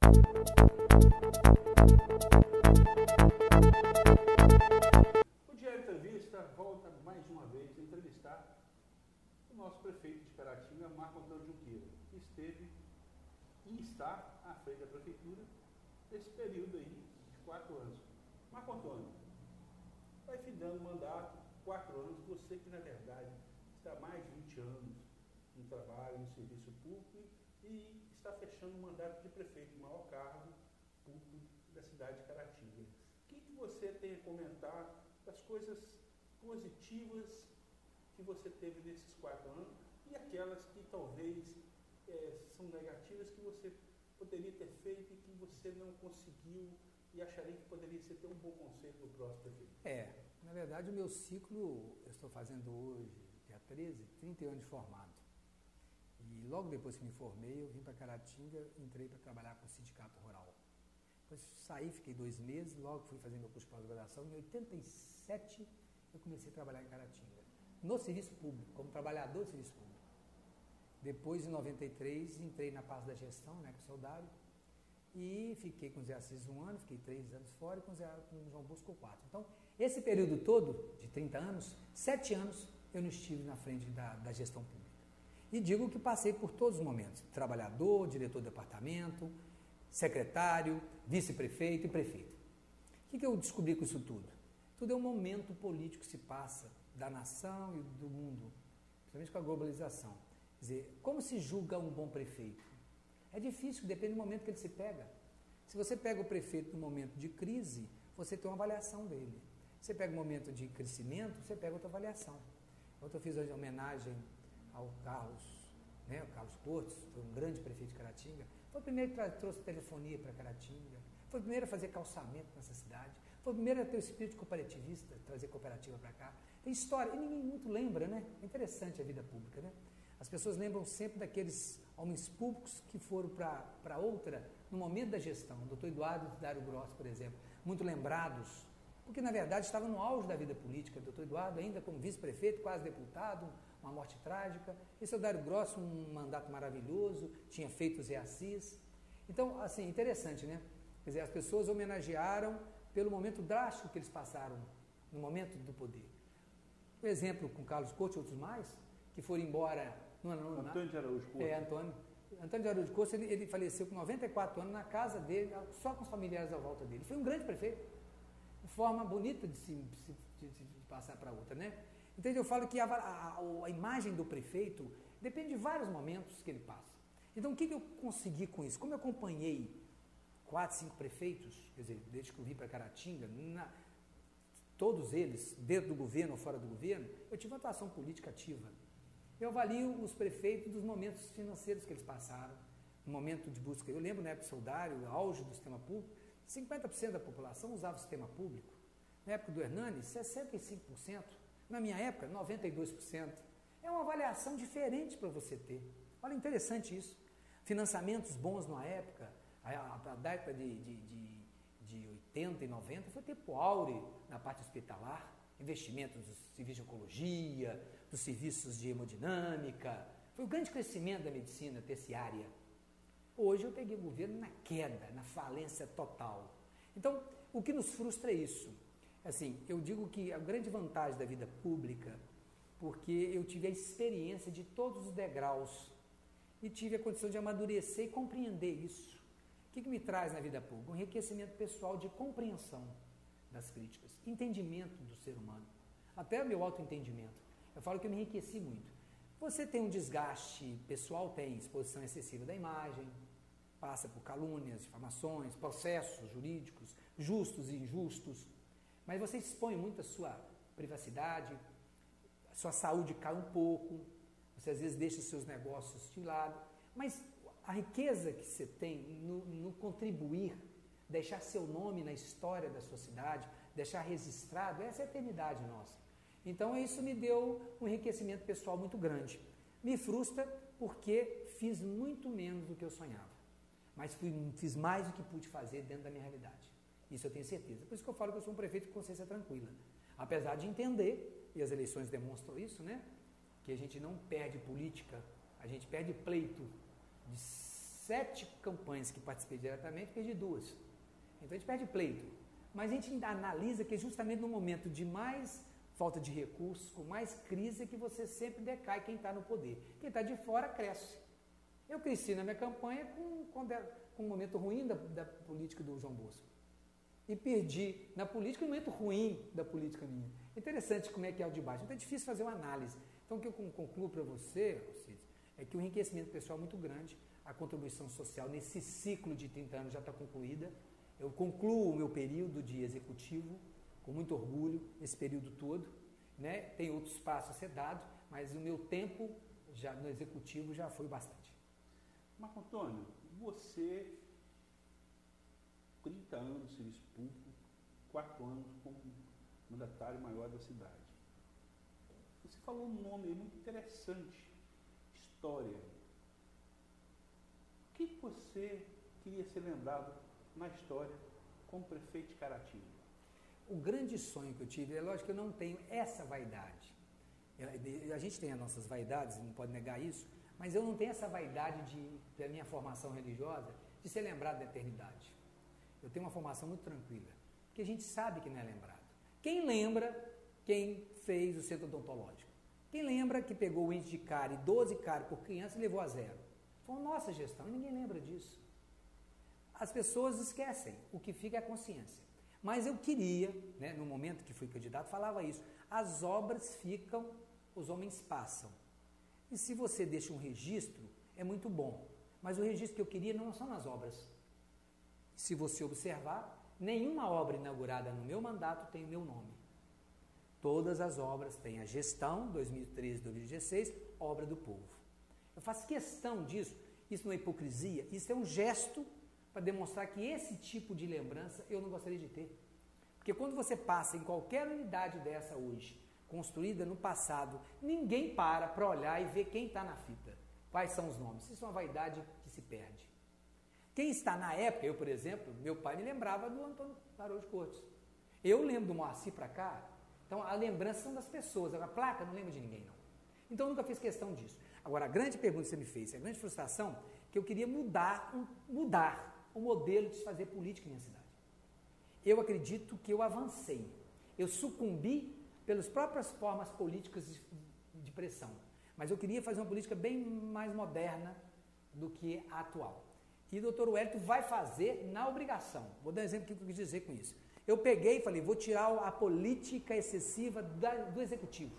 O Diário Entrevista volta mais uma vez a entrevistar o nosso prefeito de Caratinga, Marco Antônio Junqueira, que esteve e está à frente da prefeitura nesse período aí de 4 anos. Marco Antônio, vai findando mandato, 4 anos, você que na verdade está há mais de 20 anos no trabalho, no serviço público e está fechando o mandato de prefeito, o maior cargo público da cidade de Caratinga. O que você tem a comentar das coisas positivas que você teve nesses 4 anos e aquelas que talvez são negativas que você poderia ter feito e que você não conseguiu e acharia que poderia ser ter um bom conselho para o próximo prefeito? Na verdade o meu ciclo, eu estou fazendo hoje, dia 13, 30 anos de formado. E logo depois que me formei, eu vim para Caratinga e entrei para trabalhar com o Sindicato Rural. Depois saí, fiquei 2 meses, logo fui fazer meu curso de pós-graduação. Em 87 eu comecei a trabalhar em Caratinga, no serviço público, como trabalhador de serviço público. Depois, em 93, entrei na parte da gestão, com o seu Dário, e fiquei com o Zé Assis 1 ano, fiquei 3 anos fora e com o João Bosco 4. Então, esse período todo, de 30 anos, 7 anos eu não estive na frente da gestão pública. E digo que passei por todos os momentos, trabalhador, diretor do departamento, secretário, vice-prefeito e prefeito. O que eu descobri com isso tudo? Tudo é um momento político que se passa da nação e do mundo, principalmente com a globalização. Quer dizer, como se julga um bom prefeito? É difícil, depende do momento que ele se pega. Se você pega o prefeito no momento de crise, você tem uma avaliação dele. Se você pega o momento de crescimento, você pega outra avaliação. Ontem eu fiz hoje homenagem ao Carlos, o Carlos Portos, foi um grande prefeito de Caratinga. Foi o primeiro que trouxe telefonia para Caratinga, foi o primeiro a fazer calçamento nessa cidade, foi o primeiro a ter o espírito cooperativista, trazer cooperativa para cá. Tem história, e ninguém muito lembra, É interessante a vida pública, As pessoas lembram sempre daqueles homens públicos que foram para outra, no momento da gestão, o doutor Eduardo Dário Gross, por exemplo, muito lembrados, porque na verdade estava no auge da vida política, o doutor Eduardo ainda como vice-prefeito, quase deputado, uma morte trágica. Esse é o Dário Gross, um mandato maravilhoso, tinha feito o Zé Assis. Então, assim, interessante, Quer dizer, as pessoas homenagearam pelo momento drástico que eles passaram no momento do poder. Por exemplo, com Carlos Couto e outros mais, que foram embora... Antônio de Araújo Couto. Antônio de Araújo Couto, ele faleceu com 94 anos na casa dele, só com os familiares à volta dele. Foi um grande prefeito. Uma forma bonita de passar para outra, Então eu falo que a imagem do prefeito depende de vários momentos que ele passa. Então o que eu consegui com isso? Como eu acompanhei 4, 5 prefeitos, quer dizer, desde que eu vim para Caratinga, todos eles, dentro do governo ou fora do governo, eu tive uma atuação política ativa. Eu avalio os prefeitos dos momentos financeiros que eles passaram, no momento de busca. Eu lembro na época do Saudário, auge do sistema público, 50% da população usava o sistema público. Na época do Hernani, 65%. Na minha época, 92%. É uma avaliação diferente para você ter. Olha, interessante isso. Financiamentos bons na época, a década de 80 e 90 foi tempo áureo na parte hospitalar, investimentos dos serviços de oncologia, dos serviços de hemodinâmica. Foi o grande crescimento da medicina terciária. Hoje eu peguei o governo na queda, na falência total. Então, o que nos frustra é isso. Assim, eu digo que a grande vantagem da vida pública, porque eu tive a experiência de todos os degraus e tive a condição de amadurecer e compreender isso. O que me traz na vida pública? Um enriquecimento pessoal de compreensão das críticas, entendimento do ser humano, até o meu autoentendimento. Eu falo que eu me enriqueci muito. Você tem um desgaste pessoal, tem exposição excessiva da imagem, passa por calúnias, difamações, processos jurídicos, justos e injustos, mas você expõe muito a sua privacidade, a sua saúde cai um pouco, você às vezes deixa os seus negócios de lado, mas a riqueza que você tem no contribuir, deixar seu nome na história da sua cidade, deixar registrado, essa é a eternidade nossa. Então isso me deu um enriquecimento pessoal muito grande. Me frustra porque fiz muito menos do que eu sonhava, mas fiz mais do que pude fazer dentro da minha realidade. Isso eu tenho certeza. Por isso que eu falo que eu sou um prefeito de consciência tranquila. Apesar de entender, e as eleições demonstram isso, que a gente não perde política, a gente perde pleito de 7 campanhas que participei diretamente, perdi 2. Então a gente perde pleito. Mas a gente analisa que é justamente no momento de mais falta de recursos, com mais crise, que você sempre decai quem está no poder. Quem está de fora cresce. Eu cresci na minha campanha com um momento ruim da política do João Bosco. E perdi na política um momento ruim da política minha. Interessante como é que é o de baixo. Então é difícil fazer uma análise. Então o que eu concluo para você, é que o enriquecimento pessoal é muito grande, a contribuição social nesse ciclo de 30 anos já está concluída. Eu concluo o meu período de executivo com muito orgulho, esse período todo, né? Tem outros passos a ser dados, mas o meu tempo já no executivo já foi bastante. Marco Antônio, você, 30 anos de serviço público, 4 anos como mandatário maior da cidade. Você falou um nome muito interessante, história. O que você queria ser lembrado na história como prefeito de Caratinga? O grande sonho que eu tive, é lógico que eu não tenho essa vaidade. A gente tem as nossas vaidades, não pode negar isso, mas eu não tenho essa vaidade da minha formação religiosa, de ser lembrado da eternidade. Eu tenho uma formação muito tranquila, porque a gente sabe que não é lembrado. Quem lembra quem fez o centro odontológico? Quem lembra que pegou o índice de cárie, 12 cárie por criança e levou a 0? Foi a nossa gestão, ninguém lembra disso. As pessoas esquecem, o que fica é a consciência. Mas eu queria, né, no momento que fui candidato, falava isso. As obras ficam, os homens passam. E se você deixa um registro, é muito bom. Mas o registro que eu queria não são nas obras. Se você observar, nenhuma obra inaugurada no meu mandato tem o meu nome. Todas as obras têm a gestão, 2013-2016, obra do povo. Eu faço questão disso. Isso não é hipocrisia, isso é um gesto para demonstrar que esse tipo de lembrança eu não gostaria de ter. Porque quando você passa em qualquer unidade dessa hoje, construída no passado, ninguém para olhar e ver quem está na fita. Quais são os nomes? Isso é uma vaidade que se perde. Quem está na época, eu, por exemplo, meu pai me lembrava do Antônio Araújo Cortes. Eu lembro do Moacir para cá, então a lembrança são das pessoas, a placa não lembra de ninguém, não. Então eu nunca fiz questão disso. Agora, a grande pergunta que você me fez, a grande frustração, que eu queria mudar o modelo de se fazer política em minha cidade. Eu acredito que eu avancei. Eu sucumbi pelas próprias formas políticas de pressão. Mas eu queria fazer uma política bem mais moderna do que a atual. E o doutor Wellington vai fazer na obrigação. Vou dar um exemplo do que eu quis dizer com isso. Eu peguei e falei, vou tirar a política excessiva do executivo.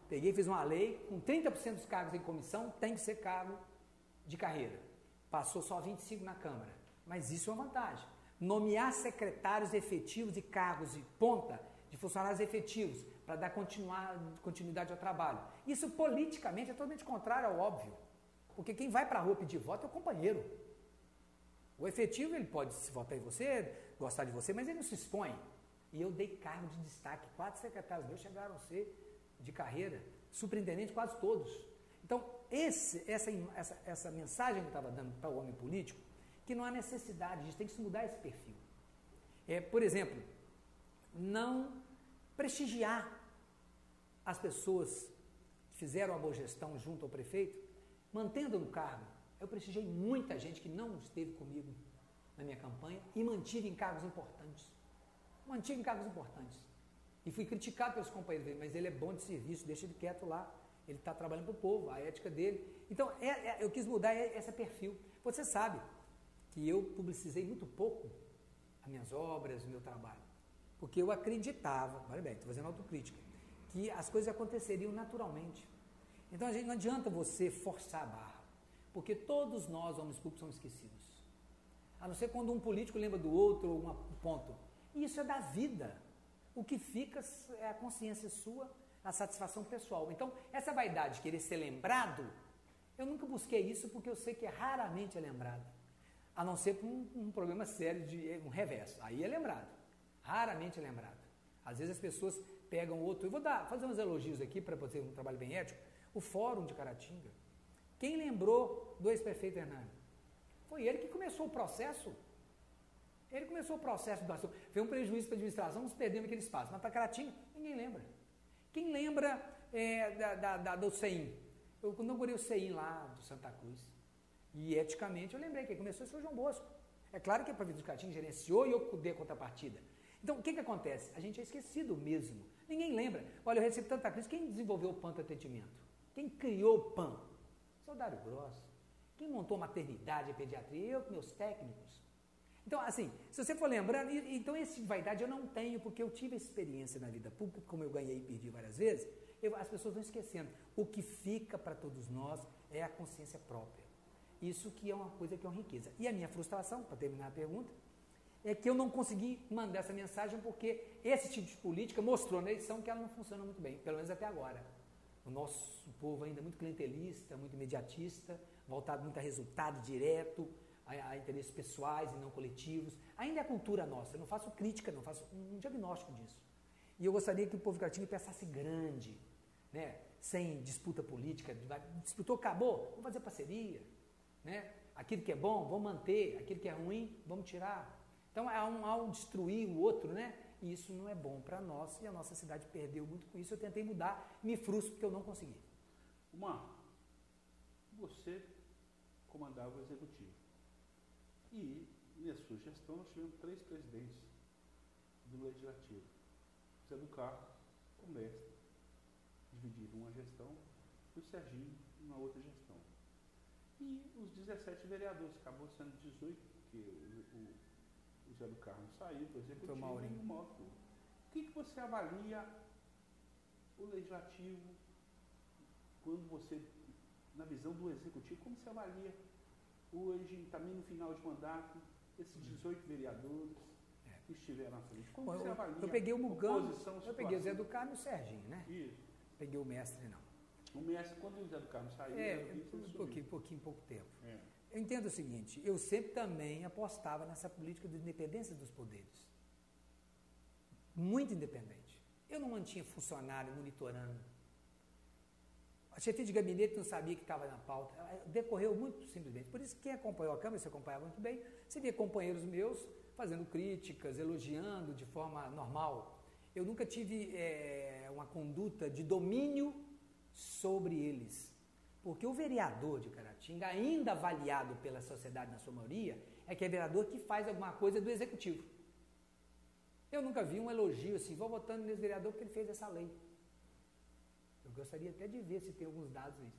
Peguei e fiz uma lei, com 30% dos cargos em comissão tem que ser cargo de carreira. Passou só 25% na Câmara. Mas isso é uma vantagem. Nomear secretários efetivos e cargos de ponta de funcionários efetivos para dar continuidade ao trabalho. Isso politicamente é totalmente contrário ao óbvio. Porque quem vai para a rua pedir voto é o companheiro. O efetivo, ele pode votar em você, gostar de você, mas ele não se expõe. E eu dei cargo de destaque. 4 secretários meus chegaram a ser de carreira, superintendente quase todos. Então, essa mensagem que eu estava dando para o homem político, que não há necessidade, a gente tem que mudar esse perfil. Por exemplo, não prestigiar as pessoas que fizeram a boa gestão junto ao prefeito, mantendo no cargo. Eu prestigiei muita gente que não esteve comigo na minha campanha e mantive em cargos importantes. E fui criticado pelos companheiros dele, mas ele é bom de serviço, deixa ele quieto lá. Ele está trabalhando para o povo, a ética dele. Então, eu quis mudar esse perfil. Você sabe que eu publicizei muito pouco as minhas obras, o meu trabalho. Porque eu acreditava, olha bem, estou fazendo autocrítica, que as coisas aconteceriam naturalmente. Então, não adianta você forçar a barra, porque todos nós, homens públicos, somos esquecidos. A não ser quando um político lembra do outro, ou um ponto. E isso é da vida. O que fica é a consciência sua, a satisfação pessoal. Então, essa vaidade de querer ser lembrado, eu nunca busquei isso porque eu sei que raramente é lembrado. A não ser por um problema sério de um revés. Aí é lembrado. Raramente é lembrado. Às vezes as pessoas pegam outro. Eu vou fazer uns elogios aqui para fazer um trabalho bem ético. O Fórum de Caratinga. Quem lembrou do ex-prefeito Hernani? Foi ele que começou o processo. Ele começou o processo de doação. Foi um prejuízo para a administração, nós perdemos aquele espaço. Mas para Caratinga, ninguém lembra. Quem lembra do CEIM? Eu inaugurei o CEIM lá do Santa Cruz. E eticamente eu lembrei que começou esse foi o João Bosco. É claro que a Prefeitura de Caratinga gerenciou e eu dei a contrapartida. Então, o que acontece? A gente é esquecido mesmo. Ninguém lembra. Olha, eu recebo tanta crise. Quem desenvolveu o PAN do atendimento? Quem criou o PAN? Saudário Grosso. Quem montou maternidade e pediatria? Eu com meus técnicos. Então, assim, se você for lembrando, então esse vaidade eu não tenho, porque eu tive experiência na vida pública, como eu ganhei e perdi várias vezes, as pessoas vão esquecendo. O que fica para todos nós é a consciência própria. Isso que é uma coisa que é uma riqueza. E a minha frustração, para terminar a pergunta, é que eu não consegui mandar essa mensagem porque esse tipo de política mostrou na eleição que ela não funciona muito bem, pelo menos até agora. O nosso povo ainda é muito clientelista, muito imediatista, voltado muito a resultado direto, a interesses pessoais e não coletivos. Ainda é a cultura nossa, eu não faço crítica, não faço um diagnóstico disso. E eu gostaria que o povo de Caratinga pensasse grande, né? Sem disputa política, disputou, acabou, vamos fazer parceria, né? Aquilo que é bom, vamos manter, aquilo que é ruim, vamos tirar. Então, ao destruir o outro, né? E isso não é bom para nós e a nossa cidade perdeu muito com isso. Eu tentei mudar, me frustro porque eu não consegui. Você comandava o executivo. E, na sua gestão, nós tivemos 3 presidentes do Legislativo. Zé do Carmo, o mestre, dividiram uma gestão, e o Serginho, uma outra gestão. E os 17 vereadores, acabou sendo 18, porque o Zé do Carmo saiu do executivo e o Mauro. O que você avalia o Legislativo quando você, na visão do executivo, como você avalia hoje, também no final de mandato, esses 18 vereadores que estiveram na frente? Como você avalia? Eu peguei o Mugão, eu peguei o Zé do Carmo e o Serginho, né? Isso. Peguei o mestre, não. O mestre, quando o Zé do Carmo saiu, pouco tempo. Eu entendo o seguinte, eu sempre também apostava nessa política de independência dos poderes. Muito independente. Eu não mantinha funcionário monitorando. A chefia de gabinete não sabia que estava na pauta. Decorreu muito simplesmente. Por isso, quem acompanhou a Câmara, você acompanhava muito bem, você via companheiros meus fazendo críticas, elogiando de forma normal. Eu nunca tive uma conduta de domínio sobre eles. Porque o vereador de Caratinga, ainda avaliado pela sociedade na sua maioria, é que é vereador que faz alguma coisa do executivo. Eu nunca vi um elogio assim, vou votando nesse vereador porque ele fez essa lei. Eu gostaria até de ver se tem alguns dados aí.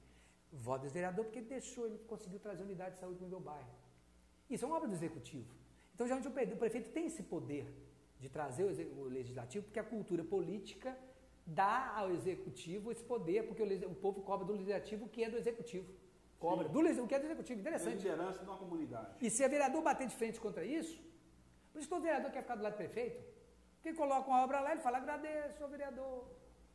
Voto desse vereador porque ele conseguiu trazer unidade de saúde para o meu bairro. Isso é uma obra do executivo. Então, geralmente, o prefeito tem esse poder de trazer o legislativo, porque a cultura política dá ao executivo esse poder, porque o povo cobra do legislativo o que é do executivo. Cobra o que é do executivo, interessante. É a liderança de uma comunidade. E se o vereador bater de frente contra isso, por isso que o vereador quer ficar do lado do prefeito, porque coloca uma obra lá, ele fala, agradeço, senhor vereador,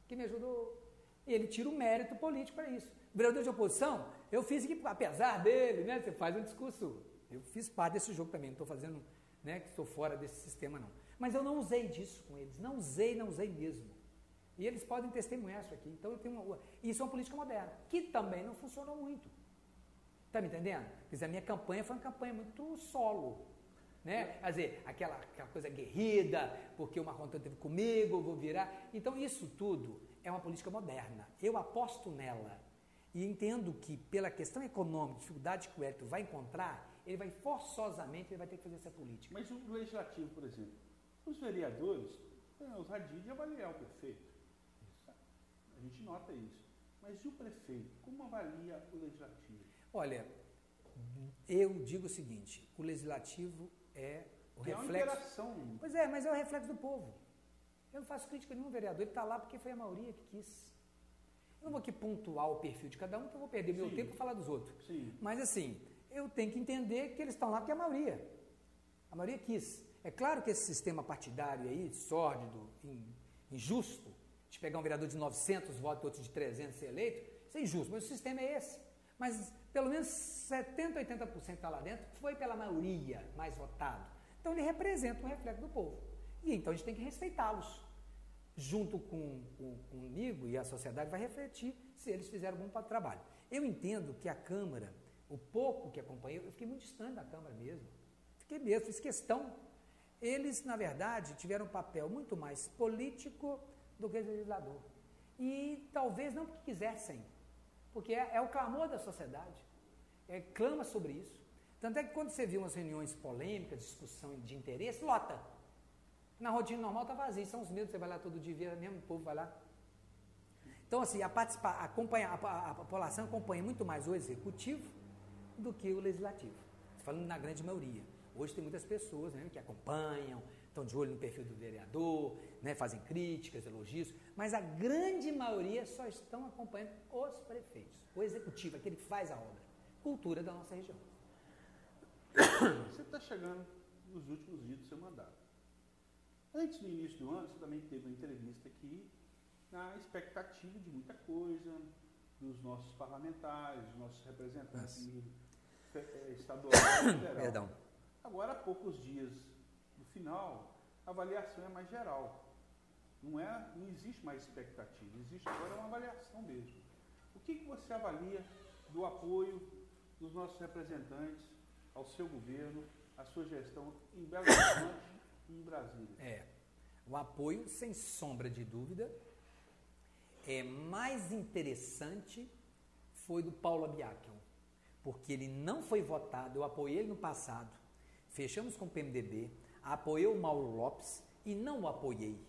que me ajudou. E ele tira o mérito político para isso. O vereador de oposição, eu fiz aqui, apesar dele, né? Você faz um discurso. Eu fiz parte desse jogo também, não estou fazendo, né? Que estou fora desse sistema, não. Mas eu não usei disso com eles. Não usei mesmo. E eles podem testemunhar isso aqui. Então, isso é uma política moderna, que também não funcionou muito. Está me entendendo? Quer dizer, a minha campanha foi uma campanha muito solo. Né? Quer dizer, aquela coisa guerrida, porque o Marcon teve comigo, eu vou virar. Então, isso tudo é uma política moderna. Eu aposto nela. E entendo que, pela questão econômica, dificuldade que o Hélito vai encontrar, ele vai forçosamente ter que fazer essa política. Mas o legislativo, por exemplo, os vereadores, os radis de avaliar o prefeito. A gente nota isso. Mas e o prefeito? Como avalia o legislativo? Olha, eu digo o seguinte, o legislativo é o reflexo... É uma interação. Pois é, mas é o reflexo do povo. Eu não faço crítica a nenhum vereador, ele está lá porque foi a maioria que quis. Eu não vou aqui pontuar o perfil de cada um, porque eu vou perder meu tempo para falar dos outros. Sim. Mas assim, eu tenho que entender que eles estão lá porque a maioria quis. É claro que esse sistema partidário aí, sórdido, injusto, de pegar um vereador de 900 votos e outro de 300 ser eleito, isso é injusto, mas o sistema é esse. Mas pelo menos 70%, 80% que está lá dentro foi pela maioria mais votado. Então ele representa um reflexo do povo. E então a gente tem que respeitá-los. Junto comigo e a sociedade vai refletir se eles fizeram um bom trabalho. Eu entendo que a Câmara, o pouco que acompanhei, eu fiquei muito distante da Câmara mesmo. Fiz questão. Eles, na verdade, tiveram um papel muito mais político do que legislador. E talvez não porque quisessem, porque é o clamor da sociedade. clama sobre isso. Tanto é que quando você viu umas reuniões polêmicas, discussão de interesse, lota. Na rotina normal está vazio, são os mesmos, você vai lá todo dia, vê mesmo, o povo vai lá. Então, assim, a população acompanha muito mais o executivo do que o legislativo. Falando na grande maioria. Hoje tem muitas pessoas, né, que acompanham, estão de olho no perfil do vereador, né, fazem críticas, elogios, mas a grande maioria só estão acompanhando os prefeitos. O executivo, aquele que faz a obra. Cultura da nossa região. Você está chegando nos últimos dias do seu mandato. Antes do início do ano, você também teve uma entrevista aqui na expectativa de muita coisa, dos nossos parlamentares, dos nossos representantes estaduais e federal. Perdão. Agora, há poucos dias do final, a avaliação é mais geral. Não existe mais expectativa, existe agora uma avaliação mesmo. O que você avalia do apoio dos nossos representantes ao seu governo, à sua gestão em Belo Horizonte e em Brasília? O apoio, sem sombra de dúvida, mais interessante foi do Paulo Abiakian, porque ele não foi votado, eu apoiei ele no passado, fechamos com o PMDB, apoiei o Mauro Lopes e não o apoiei,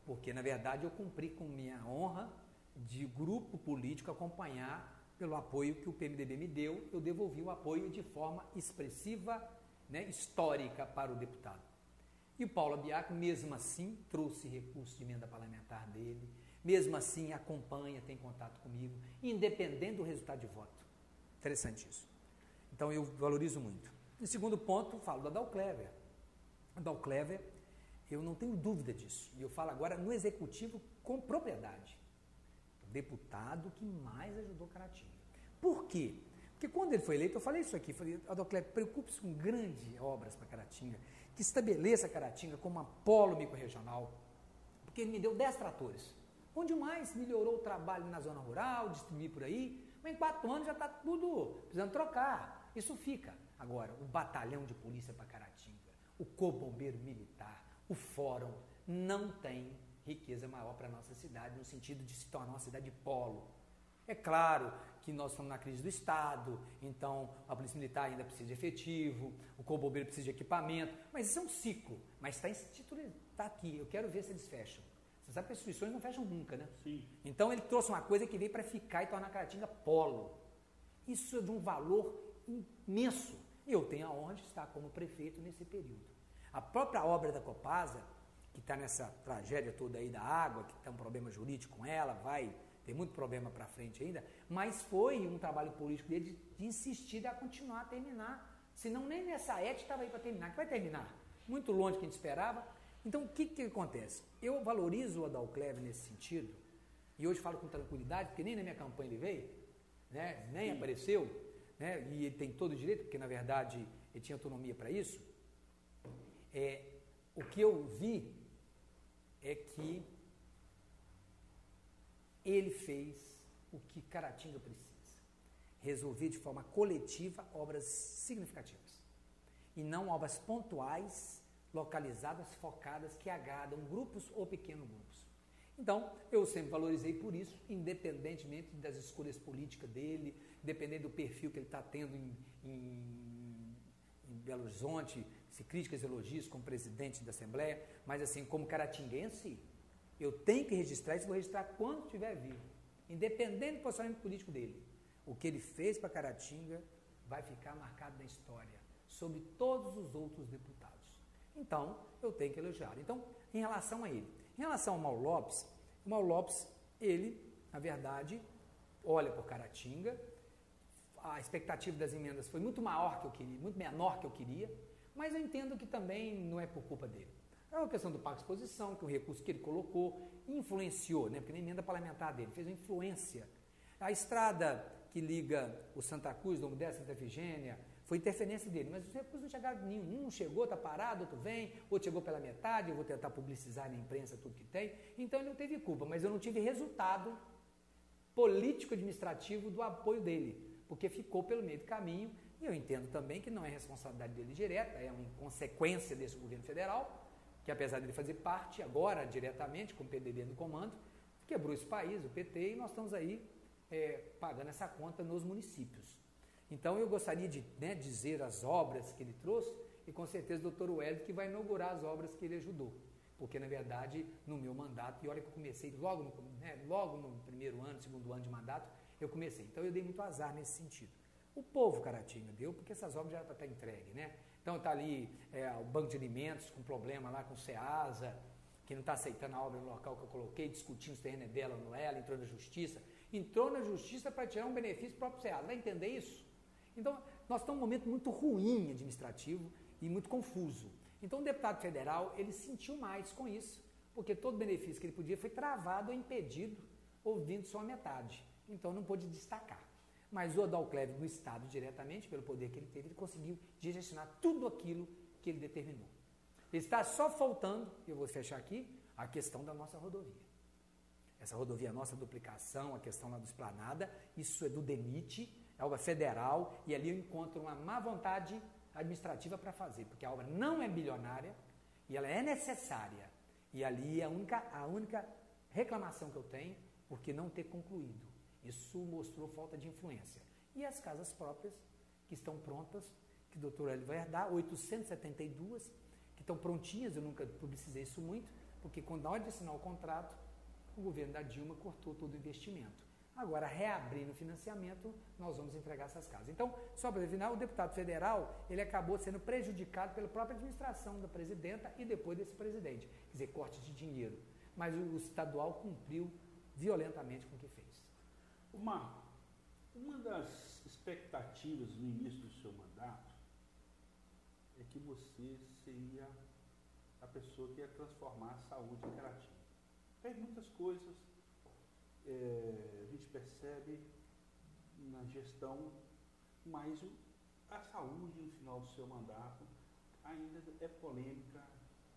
porque na verdade eu cumpri com minha honra de grupo político acompanhar pelo apoio que o PMDB me deu, eu devolvi o apoio de forma expressiva, né, histórica para o deputado. E o Paulo Abiakian, mesmo assim, trouxe recurso de emenda parlamentar dele, mesmo assim acompanha, tem contato comigo, independente do resultado de voto. Interessante isso. Então eu valorizo muito. E segundo ponto, falo da Dalcléver. A Dalcléver, eu não tenho dúvida disso. E eu falo agora no executivo com propriedade. O deputado que mais ajudou Caratinga. Por quê? Porque quando ele foi eleito, eu falei isso aqui, falei, Adalcléver, preocupe-se com grandes obras para Caratinga, que estabeleça Caratinga como um polo microrregional, porque ele me deu 10 tratores, onde mais melhorou o trabalho na zona rural, distribuir por aí, mas em 4 anos já está tudo precisando trocar, isso fica. Agora, o batalhão de polícia para Caratinga, o corpo bombeiro militar, o fórum, não tem riqueza maior para a nossa cidade, no sentido de se tornar uma cidade polo. É claro que nós estamos na crise do Estado, então a Polícia Militar ainda precisa de efetivo, o Corpo Bombeiro precisa de equipamento, mas isso é um ciclo, mas está aqui, eu quero ver se eles fecham. Você sabe que as instituições não fecham nunca, né? Sim. Então ele trouxe uma coisa que veio para ficar e tornar Caratinga polo. Isso é de um valor imenso. E eu tenho a honra de estar como prefeito nesse período. A própria obra da Copasa, que está nessa tragédia toda aí da água, que tem um problema jurídico com ela, tem muito problema para frente ainda, mas foi um trabalho político dele de insistir a continuar a terminar. Senão nem nessa ética estava aí para terminar, que vai terminar. Muito longe do que a gente esperava. Então o que acontece? Eu valorizo o Adalcléver nesse sentido, e hoje falo com tranquilidade, porque nem na minha campanha ele veio, né? Nem apareceu, né? E ele tem todo o direito, porque na verdade ele tinha autonomia para isso. O que eu vi é que ele fez o que Caratinga precisa, resolver de forma coletiva obras significativas, e não obras pontuais, localizadas, focadas, que agradam grupos ou pequenos grupos. Então, eu sempre valorizei por isso, independentemente das escolhas políticas dele, independente do perfil que ele está tendo em Belo Horizonte, se críticas e elogios como presidente da Assembleia, mas assim, como caratinguense, eu tenho que registrar isso, vou registrar quando estiver vivo, independente do posicionamento político dele. O que ele fez para Caratinga vai ficar marcado na história, sobre todos os outros deputados. Então, eu tenho que elogiar. Então, em relação a ele. Em relação ao Mauro Lopes, ele, na verdade, olha por Caratinga, a expectativa das emendas foi muito maior que eu queria, muito menor que eu queria, mas eu entendo que também não é por culpa dele. É uma questão do Pacto de Exposição, que o recurso que ele colocou influenciou, né? Porque na emenda parlamentar dele fez uma influência. A estrada que liga o Santa Cruz, Dom Modesto, Santa Efigênia, foi interferência dele, mas os recursos não chegaram nenhum. Um chegou, está parado, outro vem, outro chegou pela metade, eu vou tentar publicizar na imprensa tudo que tem. Então ele não teve culpa, mas eu não tive resultado político-administrativo do apoio dele, porque ficou pelo meio do caminho, e eu entendo também que não é responsabilidade dele direta, é uma inconsequência desse governo federal, que apesar dele fazer parte agora diretamente, com o PDB no comando, quebrou esse país, o PT, e nós estamos aí pagando essa conta nos municípios. Então, eu gostaria de dizer as obras que ele trouxe, e com certeza o doutor Wellington que vai inaugurar as obras que ele ajudou. Porque, na verdade, no meu mandato, e olha que eu comecei logo no primeiro ano, segundo ano de mandato, eu comecei. Então, eu dei muito azar nesse sentido. O povo Caratinga deu, porque essas obras já estão entregues, né? Então, está ali o banco de alimentos com problema lá com o SEASA, que não está aceitando a obra no local que eu coloquei, discutindo se o terreno é dela ou não é, ela entrou na justiça. Entrou na justiça para tirar um benefício do próprio SEASA. Vai entender isso? Então, nós estamos num momento muito ruim administrativo e muito confuso. Então, o deputado federal, ele sentiu mais com isso, porque todo benefício que ele podia foi travado ou impedido, ouvindo só a metade. Então, não pôde destacar. Mas o Adalcleve, no Estado, diretamente, pelo poder que ele teve, ele conseguiu direcionar tudo aquilo que ele determinou. Está só faltando, eu vou fechar aqui, a questão da nossa rodovia. Essa rodovia nossa, duplicação, a questão lá do Esplanada, isso é do DENIT, é obra federal, e ali eu encontro uma má vontade administrativa para fazer, porque a obra não é bilionária e ela é necessária. E ali é a única reclamação que eu tenho, porque não ter concluído. Isso mostrou falta de influência. E as casas próprias, que estão prontas, que o doutor Hélio vai herdar, 872, que estão prontinhas, eu nunca publicizei isso muito, porque quando na hora de assinar o contrato, o governo da Dilma cortou todo o investimento. Agora, reabrindo o financiamento, nós vamos entregar essas casas. Então, só para terminar, o deputado federal, ele acabou sendo prejudicado pela própria administração da presidenta e depois desse presidente. Quer dizer, corte de dinheiro. Mas o estadual cumpriu violentamente com o que fez. Marco, uma das expectativas no início do seu mandato é que você seria a pessoa que ia transformar a saúde em Caratinga. Fez muitas coisas, a gente percebe na gestão, mas a saúde no final do seu mandato ainda é polêmica,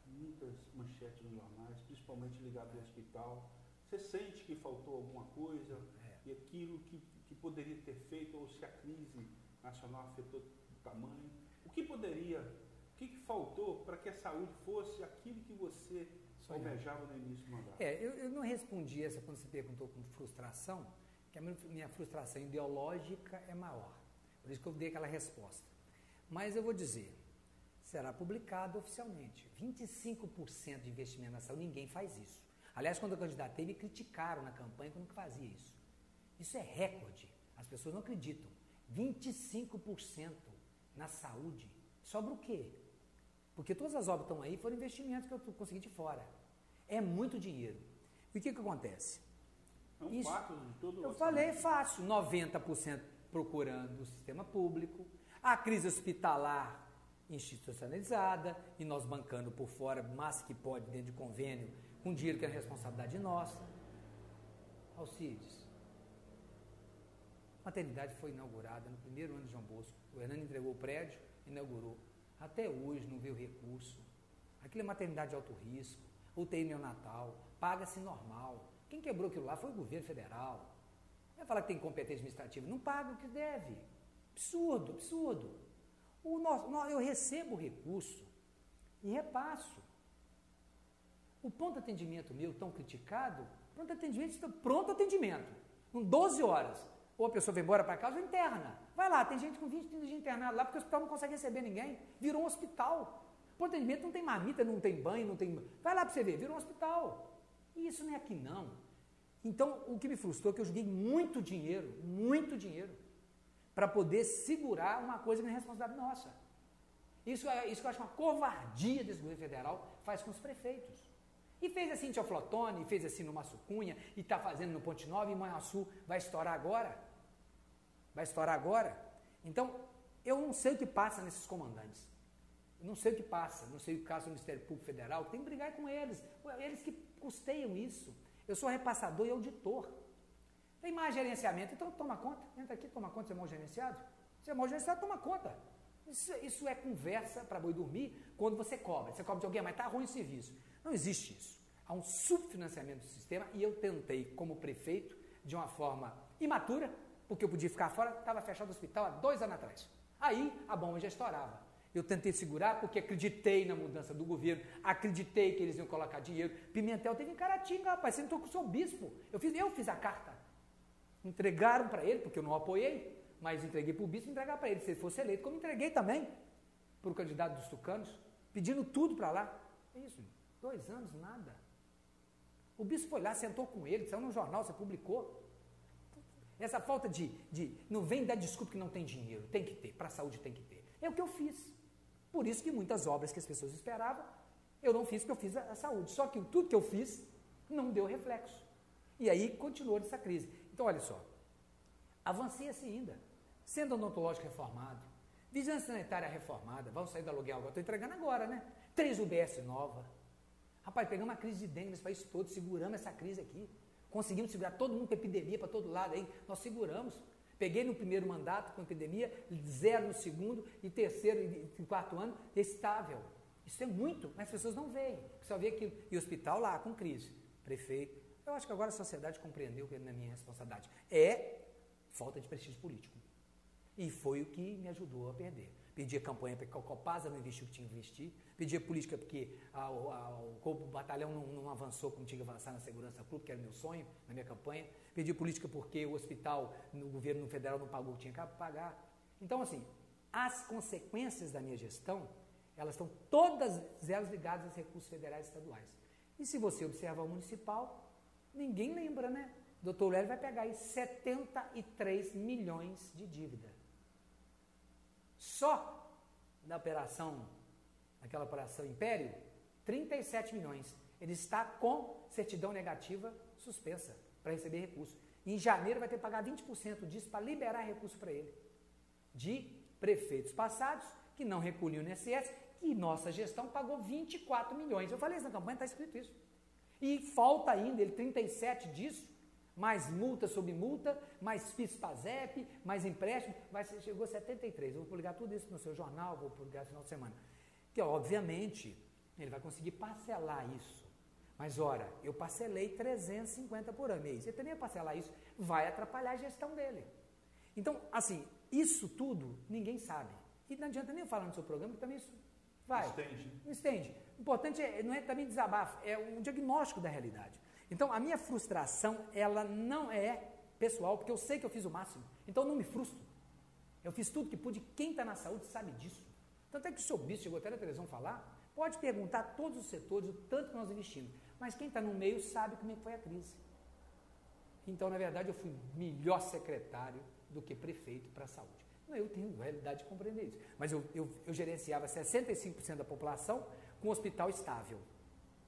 muitas manchetes nos jornais, principalmente ligado ao hospital. Você sente que faltou alguma coisa e aquilo que poderia ter feito, ou se a crise nacional afetou o tamanho? O que faltou para que a saúde fosse aquilo que você almejava no início do mandato? Eu não respondi essa quando você perguntou com frustração, que a minha frustração ideológica é maior. Por isso que eu dei aquela resposta. Mas eu vou dizer, será publicado oficialmente. 25% de investimento na saúde, ninguém faz isso. Aliás, quando eu candidatei, me criticaram na campanha que eu nunca fazia isso. Isso é recorde. As pessoas não acreditam. 25% na saúde. Sobra o quê? Porque todas as obras que estão aí foram investimentos que eu consegui de fora. É muito dinheiro. E o que acontece? É um fato de todo o Eu falei, é fácil. 90% procurando o sistema público, a crise hospitalar institucionalizada, e nós bancando por fora, mas que pode, dentro de convênio, com dinheiro que é responsabilidade nossa. Alcides, a maternidade foi inaugurada no primeiro ano de João Bosco. O Hernani entregou o prédio, inaugurou. Até hoje não veio recurso. Aquilo é maternidade de alto risco, UTI neonatal, paga-se normal. Quem quebrou aquilo lá foi o governo federal. Vai falar que tem competência administrativa, não paga o que deve. Absurdo, absurdo. Eu recebo recurso e repasso. O pronto atendimento meu, tão criticado, pronto atendimento, com 12 horas. Ou a pessoa vai embora para casa ou interna. Vai lá, tem gente com 20, 30 dias internado lá, porque o hospital não consegue receber ninguém. Virou um hospital. Pronto atendimento não tem marmita, não tem banho, não tem... Vai lá para você ver, virou um hospital. E isso não é aqui não. Então, o que me frustrou é que eu joguei muito dinheiro, para poder segurar uma coisa que não é responsabilidade nossa. Isso que eu acho uma covardia desse governo federal, faz com os prefeitos. E fez assim em Teoflotone, fez assim no Massucunha, e está fazendo no Ponte Nova, e Manhuaçu vai estourar agora. Então, eu não sei o que passa nesses comandantes. Eu não sei o que passa, não sei o caso do Ministério Público Federal, tem que brigar com eles que custeiam isso. Eu sou repassador e auditor. Tem mais gerenciamento, então toma conta, entra aqui, toma conta, você é mal gerenciado. Você é mal gerenciado, toma conta. Isso é conversa para boi dormir quando você cobra de alguém, mas está ruim o serviço. Não existe isso. Há um subfinanciamento do sistema e eu tentei, como prefeito, de uma forma imatura, porque eu podia ficar fora, estava fechado o hospital há 2 anos atrás. Aí a bomba já estourava. Eu tentei segurar porque acreditei na mudança do governo, acreditei que eles iam colocar dinheiro. Pimentel teve em Caratinga, rapaz, você entrou com o seu bispo. Eu fiz a carta. Entregaram para ele, porque eu não apoiei, mas entreguei para o bispo e entregar para ele, se ele fosse eleito, como entreguei também para o candidato dos tucanos, pedindo tudo para lá. É isso, 2 anos, nada. O bispo foi lá, sentou com ele, saiu no jornal, você publicou. Essa falta não vem dar desculpa que não tem dinheiro, tem que ter, para a saúde tem que ter. É o que eu fiz. Por isso que muitas obras que as pessoas esperavam, eu não fiz, porque eu fiz a saúde. Só que tudo que eu fiz não deu reflexo. E aí continuou essa crise. Então, olha só, avancei assim ainda. Centro odontológico reformado, vigilância sanitária reformada, vamos sair do aluguel agora, estou entregando agora, né? 3 UBS nova. Rapaz, pegamos uma crise de dengue nesse país todo, seguramos essa crise aqui. Conseguimos segurar todo mundo com epidemia para todo lado aí, nós seguramos. Peguei no primeiro mandato com epidemia, 0 no segundo, e terceiro e quarto ano, estável. Isso é muito, mas as pessoas não veem, só vê aquilo. E o hospital lá, com crise. Prefeito, eu acho que agora a sociedade compreendeu que na minha responsabilidade é falta de prestígio político. E foi o que me ajudou a perder. Pedi a campanha para que a Copasa não investiu o que tinha que investir. Pedi a política porque o batalhão não avançou como tinha que avançar na segurança pública, que era meu sonho, na minha campanha. Pedi política porque o hospital, no governo federal, não pagou o que tinha que pagar. Então, assim, as consequências da minha gestão, elas estão todas elas ligadas aos recursos federais e estaduais. E se você observar o municipal, ninguém lembra, né? O Dr. Lélio vai pegar aí 73 milhões de dívida. Só da operação, naquela operação Império, 37 milhões. Ele está com certidão negativa suspensa para receber recurso. Em janeiro vai ter que pagar 20% disso para liberar recurso para ele. De prefeitos passados que não recolhiam o INSS, que nossa gestão pagou 24 milhões. Eu falei isso na campanha, está escrito isso. E falta ainda, ele 37 disso, mais multa sobre multa, mais FIS-PASEP, mais empréstimo, chegou a 73. Eu vou publicar tudo isso no seu jornal, vou publicar no final de semana. Que, obviamente, ele vai conseguir parcelar isso. Mas, ora, eu parcelei 350 por mês. Ele também vai parcelar isso, vai atrapalhar a gestão dele. Então, assim, isso tudo ninguém sabe. E não adianta nem eu falar no seu programa, que também isso vai. Não estende. O importante não é também desabafo, é um diagnóstico da realidade. Então, a minha frustração, ela não é pessoal, porque eu sei que eu fiz o máximo. Então, eu não me frustro. Eu fiz tudo que pude. Quem está na saúde sabe disso. Tanto é que o seu bispo chegou até na televisão falar, pode perguntar a todos os setores o tanto que nós investimos. Mas quem está no meio sabe como é que foi a crise. Então, na verdade, eu fui melhor secretário do que prefeito para a saúde. Eu tenho realidade de compreender isso. Mas eu gerenciava 65% da população com um hospital estável.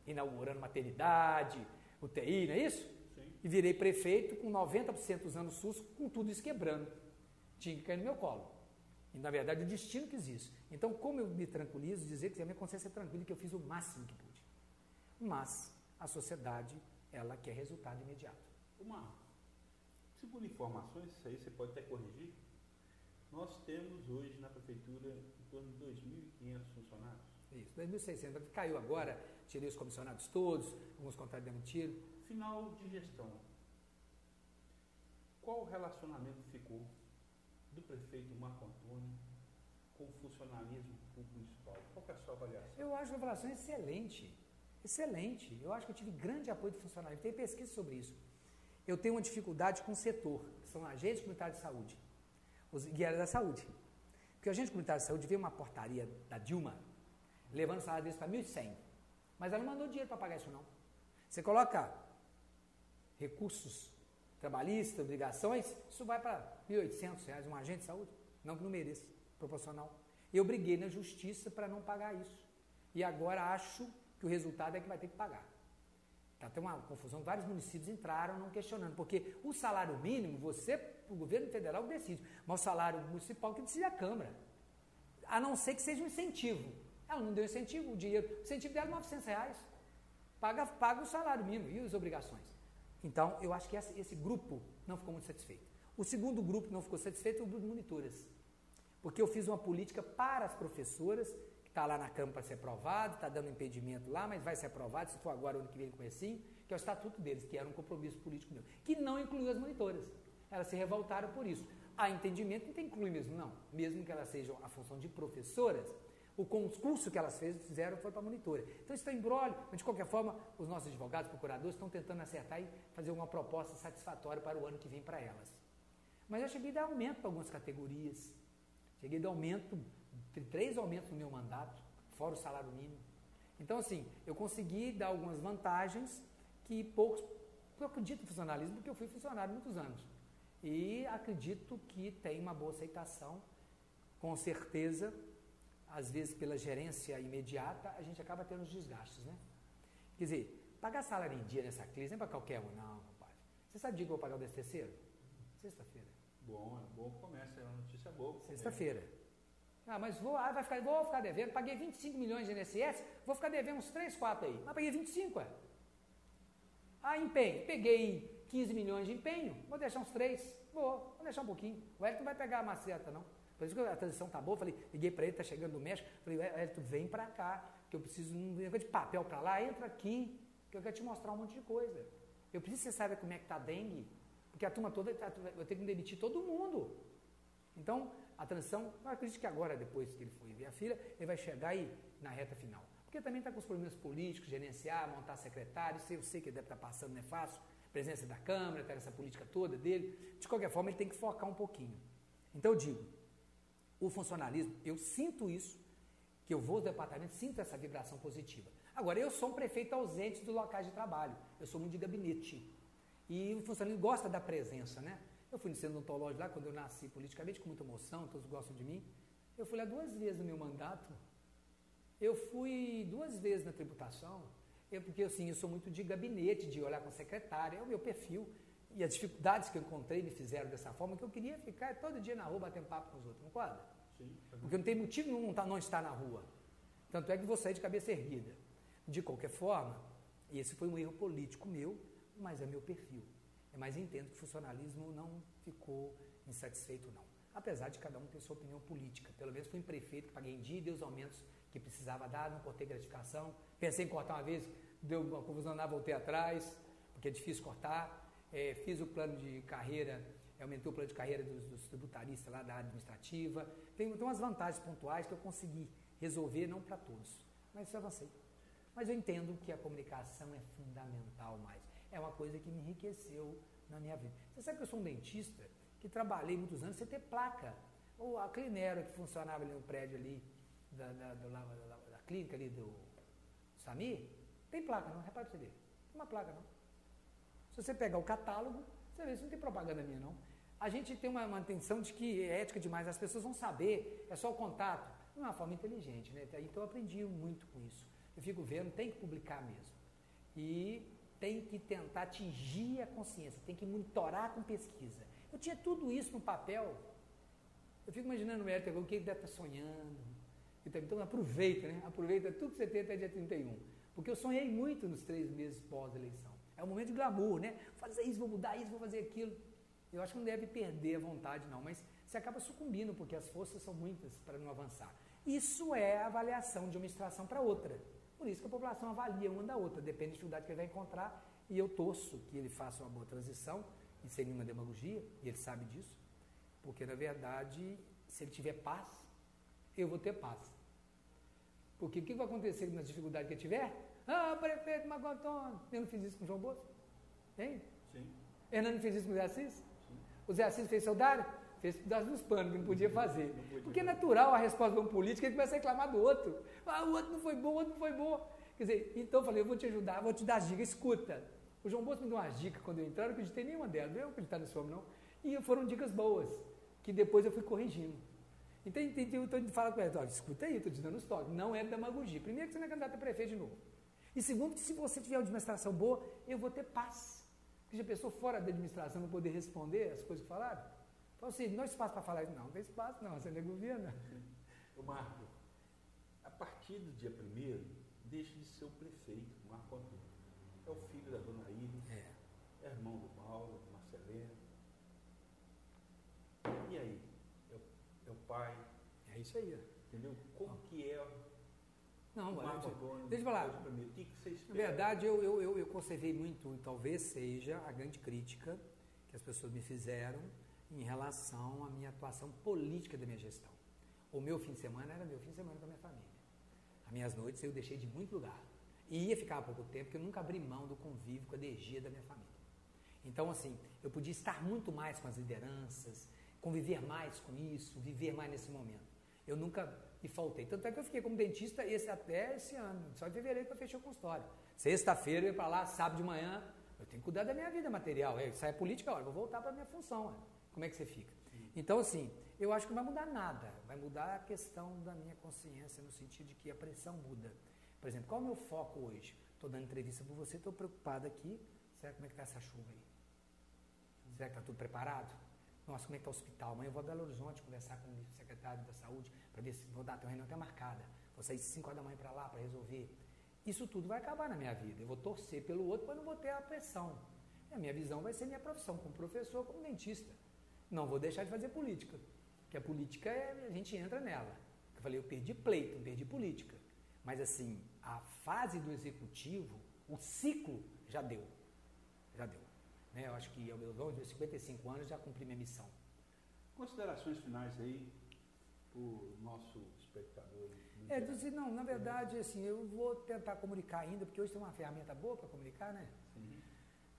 Inaugurando maternidade, UTI, não é isso? Sim. E virei prefeito com 90% usando o SUS, com tudo isso quebrando. Tinha que cair no meu colo. E, na verdade, o destino quis isso. Então, como eu me tranquilizo, dizer que a minha consciência é tranquila, que eu fiz o máximo que pude. Mas a sociedade, ela quer resultado imediato. Segundo informações, isso aí você pode até corrigir, nós temos hoje na prefeitura em torno de 2.500 funcionários. Isso, 2.600. Caiu agora, tirei os comissionados todos, alguns contratos demitiram. Final de gestão. Qual o relacionamento ficou do prefeito Marco Antônio com o funcionalismo público municipal? Qual que é a sua avaliação? Eu acho a avaliação excelente. Excelente. Eu acho que eu tive grande apoio do funcionário. Tem pesquisa sobre isso. Eu tenho uma dificuldade com o setor, que são agentes comunitários de saúde, os guias da saúde. Porque o agente comunitário de saúde veio uma portaria da Dilma, levando o salário deles para 1.100. Mas ela não mandou dinheiro para pagar isso, não. Você coloca recursos trabalhistas, obrigações, isso vai para R$1.800, um agente de saúde. Não que não mereça, proporcional. Eu briguei na justiça para não pagar isso. E agora acho que o resultado é que vai ter que pagar. Tá, tem uma confusão, vários municípios entraram não questionando, porque o salário mínimo, o governo federal decide, mas o salário municipal que decide a Câmara. A não ser que seja um incentivo. Ela não deu incentivo, o incentivo dela é R$900. Paga o salário mínimo e as obrigações. Então, eu acho que esse grupo não ficou muito satisfeito. O segundo grupo que não ficou satisfeito é o grupo de monitoras. Porque eu fiz uma política para as professoras, que está lá na Câmara para ser aprovado, está dando impedimento lá, mas vai ser aprovado, se for agora o ano que vem com esse, que é o estatuto deles, que era um compromisso político meu, que não incluiu as monitoras. Elas se revoltaram por isso. Há entendimento que não tem que incluir mesmo, não. Mesmo que elas sejam a função de professoras, o concurso que elas fizeram foi para a monitora. Então, isso está em imbróglio, mas de qualquer forma, os nossos advogados, procuradores, estão tentando acertar e fazer uma proposta satisfatória para o ano que vem para elas. Mas eu cheguei a dar aumento para algumas categorias. Cheguei a dar aumento, 3 aumentos no meu mandato, fora o salário mínimo. Então, assim, eu consegui dar algumas vantagens que poucos... Eu acredito no funcionalismo porque eu fui funcionário há muitos anos. E acredito que tem uma boa aceitação. Com certeza, às vezes pela gerência imediata, a gente acaba tendo os desgastes, né? Quer dizer, pagar salário em dia nessa crise não é para qualquer um, não, compadre. Você sabe de que eu vou pagar o 13º? Sexta-feira. Bom começa, é uma notícia boa. Sexta-feira. Ah, mas vou ficar devendo, paguei 25 milhões de INSS, vou ficar devendo uns 3, 4 aí. Mas paguei 25, é. Ah, empenho, peguei 15 milhões de empenho, vou deixar uns 3, vou deixar um pouquinho. O Hélito não vai pegar a maceta, não. Por isso que a transição tá boa, falei, liguei para ele, tá chegando do México, falei, Hélito, vem para cá, que eu preciso de papel para lá, entra aqui, que eu quero te mostrar um monte de coisa. Eu preciso que você saiba como é que tá a dengue, porque a turma toda, eu tenho que demitir todo mundo. Então, a transição, eu acredito que agora, depois que ele foi ver a filha, ele vai chegar aí na reta final. Porque também está com os problemas políticos, gerenciar, montar secretário, eu sei que ele deve estar passando, não é fácil, presença da Câmara, tá essa política toda dele. De qualquer forma, ele tem que focar um pouquinho. Então, eu digo, o funcionalismo, eu sinto isso, que eu vou do departamento, sinto essa vibração positiva. Agora, eu sou um prefeito ausente dos locais de trabalho, eu sou muito de gabinete. E o funcionalismo gosta da presença, né? Eu fui no centro odontológico lá, quando eu nasci politicamente, com muita emoção, todos gostam de mim. Eu fui lá 2 vezes no meu mandato. Eu fui 2 vezes na tributação, porque assim, eu sou muito de gabinete, de olhar com a secretária, é o meu perfil. E as dificuldades que eu encontrei me fizeram dessa forma, que eu queria ficar todo dia na rua batendo papo com os outros, não concorda? Sim. Porque não tem motivo nenhum não estar na rua. Tanto é que vou sair de cabeça erguida. De qualquer forma, esse foi um erro político meu, mas é meu perfil. Mas entendo que o funcionalismo não ficou insatisfeito, não. Apesar de cada um ter sua opinião política. Pelo menos fui um prefeito que paguei em dia, dei os aumentos que precisava dar, não cortei gratificação. Pensei em cortar uma vez, deu uma confusão lá, voltei atrás, porque é difícil cortar. Fiz o plano de carreira, aumentei o plano de carreira dos tributaristas lá da área administrativa. Tem umas vantagens pontuais que eu consegui resolver, não para todos, mas eu avancei. Mas eu entendo que a comunicação é fundamental mais. É uma coisa que me enriqueceu na minha vida. Você sabe que eu sou um dentista que trabalhei muitos anos sem ter placa. Ou a Clinero, que funcionava ali no prédio ali da clínica ali do Samir, tem placa não, repare pra você ver. Não tem uma placa não. Se você pegar o catálogo, você vê, isso não tem propaganda minha não. A gente tem uma intenção de que é ética demais, as pessoas vão saber, é só o contato. Não é uma forma inteligente, né? Então eu aprendi muito com isso. Eu fico vendo, tem que publicar mesmo. E tem que tentar atingir a consciência, tem que monitorar com pesquisa. Eu tinha tudo isso no papel. Eu fico imaginando o Hélito, o que ele deve estar sonhando. Então aproveita, né? Aproveita tudo que você tem até dia 31. Porque eu sonhei muito nos 3 meses pós-eleição. É um momento de glamour, né? Fazer isso, vou mudar isso, vou fazer aquilo. Eu acho que não deve perder a vontade, não. Mas você acaba sucumbindo, porque as forças são muitas para não avançar. Isso é a avaliação de uma administração para outra. Por isso que a população avalia uma da outra, depende da dificuldade que ele vai encontrar, e eu torço que ele faça uma boa transição, e sem nenhuma demagogia, e ele sabe disso, porque na verdade, se ele tiver paz, eu vou ter paz. Porque o que vai acontecer nas dificuldades que ele tiver? Ah, prefeito Marco Antônio, eu não fiz isso com o João Bosco? Hein? Sim. Hernando fez isso com o Zé Assis? Sim. O Zé Assis fez seu Dário? Fez pedaço dos panos, que não podia fazer. Porque é natural a resposta de um político, ele começa a reclamar do outro. Ah, o outro não foi bom, o outro não foi bom. Quer dizer, então eu falei, eu vou te ajudar, vou te dar as dicas, escuta. O João Bosco me deu umas dicas quando eu entrar, eu não acreditei em nenhuma delas, eu não acreditava nesse homem não. E foram dicas boas, que depois eu fui corrigindo. Então eu estou falando com ele, olha, escuta aí, estou te dando os toques, não é demagogia. Primeiro que você não é candidato a prefeito de novo. E segundo que se você tiver uma administração boa, eu vou ter paz. Porque já pensou fora da administração não poder responder as coisas que falaram? Então, assim, não há espaço para falar isso, não tem espaço não, você não é governo. O Marco, a partir do dia 1º, deixa de ser o prefeito, Marco Antônio. É o filho da dona Iris, é irmão do Paulo, do Marcelino. E aí? É o pai. É isso aí. Entendeu? Como que é não, o Marco Antônio? Deixa eu falar. O que você espera? Na verdade, eu conservei muito, e talvez seja a grande crítica que as pessoas me fizeram em relação à minha atuação política da minha gestão. O meu fim de semana era meu fim de semana com a minha família. As minhas noites eu deixei de muito lugar. E ia ficar há pouco tempo, porque eu nunca abri mão do convívio com a energia da minha família. Então, assim, eu podia estar muito mais com as lideranças, conviver mais com isso, viver mais nesse momento. Eu nunca me faltei. Tanto é que eu fiquei como dentista até esse ano. Só em fevereiro que eu fechei o consultório. Sexta-feira eu ia para lá, sábado de manhã. Eu tenho que cuidar da minha vida material. Sai a política, olha, vou voltar para a minha função. Como é que você fica? Então, assim, eu acho que não vai mudar nada. Vai mudar a questão da minha consciência, no sentido de que a pressão muda. Por exemplo, qual é o meu foco hoje? Estou dando entrevista por você, estou preocupado aqui. Será como é que está essa chuva aí? Será que está tudo preparado? Nossa, como é que está o hospital? Amanhã eu vou a Belo Horizonte conversar com o secretário da saúde para ver se vou dar uma reunião até marcada. Vou sair 5 horas da manhã para lá para resolver. Isso tudo vai acabar na minha vida. Eu vou torcer pelo outro, mas não vou ter a pressão. E a minha visão vai ser minha profissão, como professor, como dentista. Não vou deixar de fazer política. Porque a política, a gente entra nela. Eu falei, eu perdi pleito, não perdi política. Mas assim, a fase do executivo, o ciclo já deu. Já deu. Né? Eu acho que aos meus 55 anos já cumpri minha missão. Considerações finais aí para o nosso espectador? Não, na verdade, assim, eu vou tentar comunicar ainda, porque hoje tem uma ferramenta boa para comunicar, né? Sim.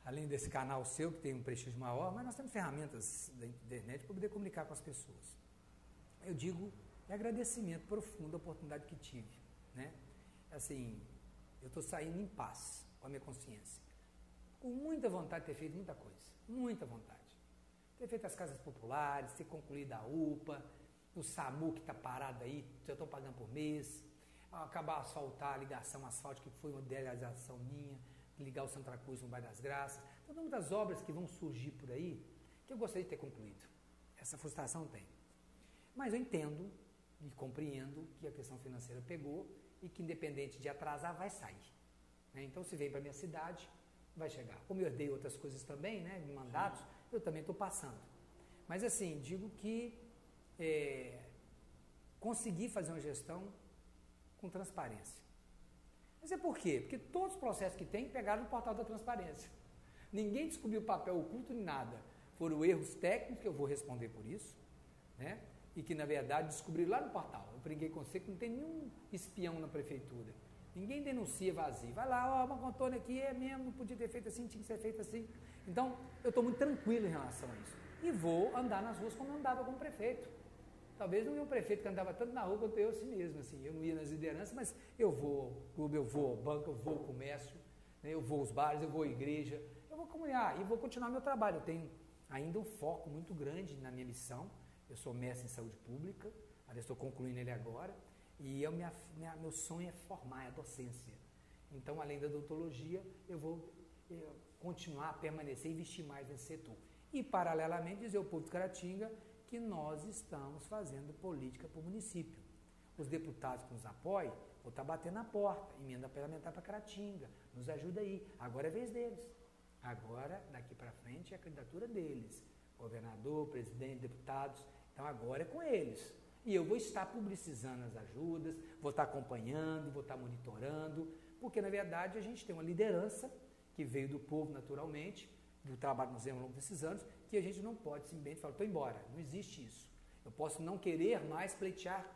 Além desse canal seu, que tem um prestígio maior, mas nós temos ferramentas da internet para poder comunicar com as pessoas. Eu digo, é agradecimento profundo a oportunidade que tive, né? Assim, eu estou saindo em paz com a minha consciência. Com muita vontade de ter feito muita coisa, muita vontade. Ter feito as casas populares, ter concluído a UPA, o SAMU que está parado aí, já estão pagando por mês, acabar de asfaltar a ligação asfáltica, que foi uma idealização minha, ligar o Santa Cruz no Bairro das Graças. Então, muitas obras que vão surgir por aí, que eu gostaria de ter concluído. Essa frustração tem. Mas eu entendo e compreendo que a questão financeira pegou e que, independente de atrasar, vai sair. Né? Então, se vem para a minha cidade, vai chegar. Como eu herdei outras coisas também, né, de mandatos, eu também estou passando. Mas, assim, digo que consegui fazer uma gestão com transparência. Mas é por quê? Porque todos os processos que tem pegaram no portal da transparência. Ninguém descobriu papel oculto nem nada. Foram erros técnicos, que eu vou responder por isso, né? E que, na verdade, descobriram lá no portal. Eu brinquei com você que não tem nenhum espião na prefeitura. Ninguém denuncia vazio. Vai lá, Marco Antônio aqui é mesmo, não podia ter feito assim, tinha que ser feito assim. Então, eu estou muito tranquilo em relação a isso. E vou andar nas ruas como eu andava como prefeito. Talvez não ia um prefeito que andava tanto na rua quanto eu assim mesmo. Assim. Eu não ia nas lideranças, mas eu vou ao clube, eu vou ao banco, eu vou ao comércio, né? Eu vou aos bares, eu vou à igreja, eu vou comunhar e vou continuar meu trabalho. Eu tenho ainda um foco muito grande na minha missão. Eu sou mestre em saúde pública, aliás, estou concluindo ele agora, e meu sonho é formar, é a docência. Então, além da odontologia, eu vou continuar a permanecer e investir mais nesse setor. E, paralelamente, dizer ao povo de Caratinga que nós estamos fazendo política para o município. Os deputados que nos apoiam, vou estar batendo na porta, emenda parlamentar para Caratinga, nos ajuda aí. Agora é vez deles. Agora, daqui para frente, é a candidatura deles. Governador, presidente, deputados. Então, agora é com eles. E eu vou estar publicizando as ajudas, vou estar acompanhando, vou estar monitorando, porque, na verdade, a gente tem uma liderança que veio do povo naturalmente, do trabalho que nós temos ao longo desses anos, que a gente não pode simplesmente falar, estou embora. Não existe isso. Eu posso não querer mais pleitear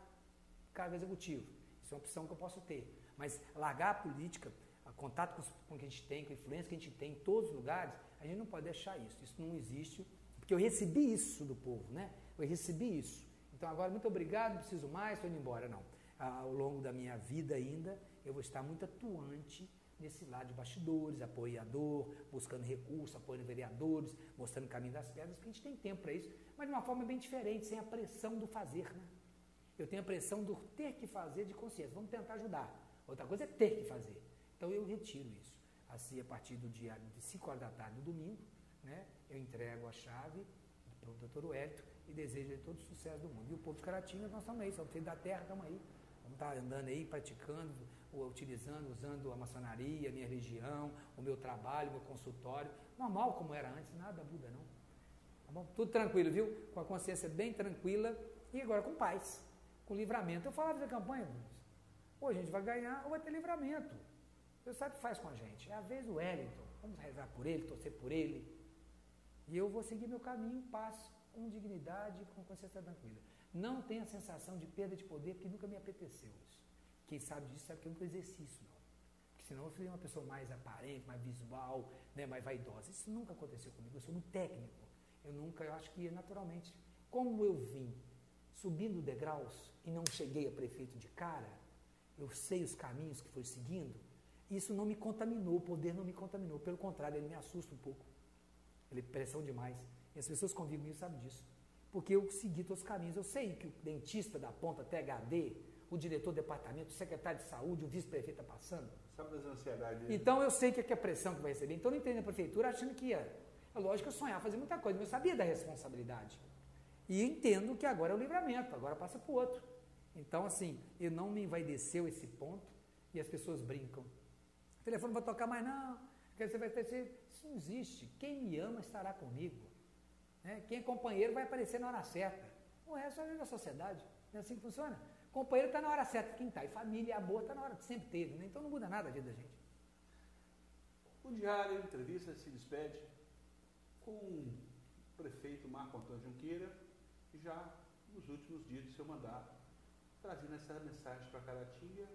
cargo executivo. Isso é uma opção que eu posso ter. Mas largar a política, o contato com o que a gente tem, com a influência que a gente tem em todos os lugares, a gente não pode deixar isso. Isso não existe, porque eu recebi isso do povo, né? Eu recebi isso. Então agora, muito obrigado, não preciso mais, estou indo embora. Não. Ao longo da minha vida ainda, eu vou estar muito atuante nesse lado de bastidores, apoiador, buscando recursos, apoiando vereadores, mostrando o caminho das pedras, porque a gente tem tempo para isso, mas de uma forma bem diferente, sem a pressão do fazer, né? Eu tenho a pressão do ter que fazer de consciência, vamos tentar ajudar. Outra coisa é ter que fazer. Então eu retiro isso. Assim, a partir do dia de 5 horas da tarde, no domingo, né, eu entrego a chave para o doutor Wellington e desejo todo o sucesso do mundo. E o povo de Caratinga, nós estamos aí, somos filhos da terra, estamos aí. Vamos estar andando aí, praticando, usando a maçonaria, a minha religião, o meu trabalho, o meu consultório, normal como era antes, nada muda não. Tá bom? Tudo tranquilo, viu? Com a consciência bem tranquila e agora com paz, com livramento. Eu falava da campanha, ou a gente vai ganhar ou vai ter livramento. Você sabe o que faz com a gente? É a vez do Wellington, vamos rezar por ele, torcer por ele. E eu vou seguir meu caminho em paz, com dignidade, com consciência tranquila. Não tenho a sensação de perda de poder, porque nunca me apeteceu isso. Quem sabe disso sabe que eu nunca exerci isso, não. Porque senão eu seria uma pessoa mais aparente, mais visual, né, mais vaidosa. Isso nunca aconteceu comigo, eu sou um técnico. Eu acho que naturalmente, como eu vim subindo degraus e não cheguei a prefeito de cara, eu sei os caminhos que fui seguindo, isso não me contaminou, o poder não me contaminou, pelo contrário, ele me assusta um pouco. Ele é pressão demais. E as pessoas que convivem comigo sabem disso. Porque eu segui todos os caminhos. Eu sei que o dentista da ponta THD, o diretor do departamento, o secretário de saúde, o vice-prefeito está passando. Sabe das ansiedades dele? Então eu sei que é a pressão que vai receber. Então eu não entrei na prefeitura achando que ia. É lógico que eu sonhava fazer muita coisa, mas eu sabia da responsabilidade. E entendo que agora é o livramento, agora passa para o outro. Então, assim, eu não me envaideceu esse ponto e as pessoas brincam. O telefone não vai tocar mais, não. Você vai ter. Isso não existe. Quem me ama estará comigo. Né? Quem é companheiro vai aparecer na hora certa. Não é só da sociedade. Não é assim que funciona. Companheiro está na hora certa, quem está. E família, amor está na hora que sempre teve. Né? Então não muda nada a vida da gente. O Diário Entrevista se despede com o prefeito Marco Antônio Junqueira, já nos últimos dias de seu mandato, trazendo essa mensagem para Caratinga,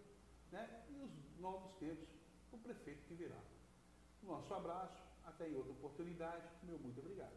né? E os novos tempos do prefeito que virá. Nosso abraço, até em outra oportunidade. Meu muito obrigado.